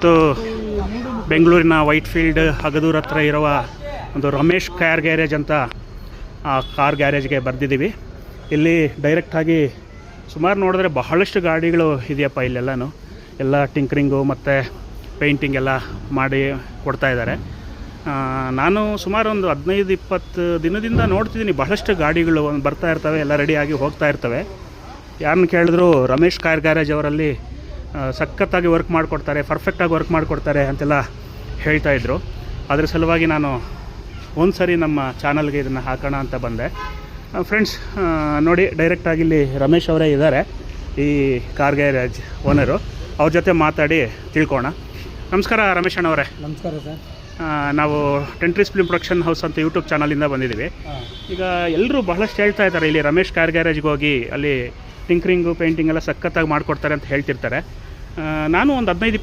ಇವತ್ತು ಬೆಂಗಳೂರಿನ white field ಹಗದೂರ್ ಹತ್ರ ಇರುವ ಒಂದು ರಮೇಶ್ ಕಾರ್ ಗ್ಯಾರೇಜ್ ಅಂತ ಆ ಕಾರ್ ಗ್ಯಾರೇಜ್ಗೆ ಬರೆದಿದ್ದೀವಿ. ಇಲ್ಲಿ ಡೈರೆಕ್ಟಾಗಿ ಸುಮಾರು ನೋಡಿದ್ರೆ ಬಹಳಷ್ಟು ಗಾಡಿಗಳು ಇದೆಯಪ್ಪ. ಇಲ್ಲೆಲ್ಲನೂ ಎಲ್ಲ ಟಿಂಕರಿಂಗು ಮತ್ತು ಪೇಂಟಿಂಗ್ ಎಲ್ಲ ಮಾಡಿ ಕೊಡ್ತಾ ಇದ್ದಾರೆ. ನಾನು ಸುಮಾರು ಒಂದು 15-20 ದಿನದಿಂದ ನೋಡ್ತಿದ್ದೀನಿ, ಬಹಳಷ್ಟು ಗಾಡಿಗಳು ಬರ್ತಾ ಇರ್ತವೆ, ಎಲ್ಲ ರೆಡಿಯಾಗಿ ಹೋಗ್ತಾ ಇರ್ತವೆ. ಯಾರನ್ನ ಕೇಳಿದ್ರು ರಮೇಶ್ ಕಾರ್ ಗ್ಯಾರೇಜ್ ಅವರಲ್ಲಿ ಸಖತ್ತಾಗಿ ವರ್ಕ್ ಮಾಡಿಕೊಡ್ತಾರೆ, ಪರ್ಫೆಕ್ಟಾಗಿ ವರ್ಕ್ ಮಾಡಿಕೊಡ್ತಾರೆ ಅಂತೆಲ್ಲ ಹೇಳ್ತಾಯಿದ್ರು. ಅದ್ರ ಸಲುವಾಗಿ ನಾನು ಒಂದು ಸರಿ ನಮ್ಮ ಚಾನಲ್ಗೆ ಇದನ್ನು ಹಾಕೋಣ ಅಂತ ಬಂದೆ. ಫ್ರೆಂಡ್ಸ್ ನೋಡಿ, ಡೈರೆಕ್ಟಾಗಿ ಇಲ್ಲಿ ರಮೇಶ್ ಅವರೇ ಇದ್ದಾರೆ, ಈ ಕಾರ್ ಗ್ಯಾರೇಜ್ ಓನರು. ಅವ್ರ ಜೊತೆ ಮಾತಾಡಿ ತಿಳ್ಕೋಣ. ನಮಸ್ಕಾರ ರಮೇಶ್ ಅಣ್ಣವರೇ. ನಮಸ್ಕಾರ ಸರ್. ನಾವು ಟೆಂಟ್ರೀಸ್ ಫಿಲ್ಮ್ ಪ್ರೊಡಕ್ಷನ್ ಹೌಸ್ ಅಂತ ಯೂಟ್ಯೂಬ್ ಚಾನಲಿಂದ ಬಂದಿದ್ದೀವಿ. ಈಗ ಎಲ್ಲರೂ ಬಹಳಷ್ಟು ಹೇಳ್ತಾ ಇದ್ದಾರೆ, ಇಲ್ಲಿ ರಮೇಶ್ ಕಾರ್ ಗ್ಯಾರೇಜ್ಗೆ ಹೋಗಿ ಅಲ್ಲಿ ಟಿಂಕ್ರಿಂಗು ಪೇಂಟಿಂಗ್ ಎಲ್ಲ ಸಖತ್ತಾಗಿ ಮಾಡಿಕೊಡ್ತಾರೆ ಅಂತ ಹೇಳ್ತಿರ್ತಾರೆ. ನಾನು ಒಂದು 15-20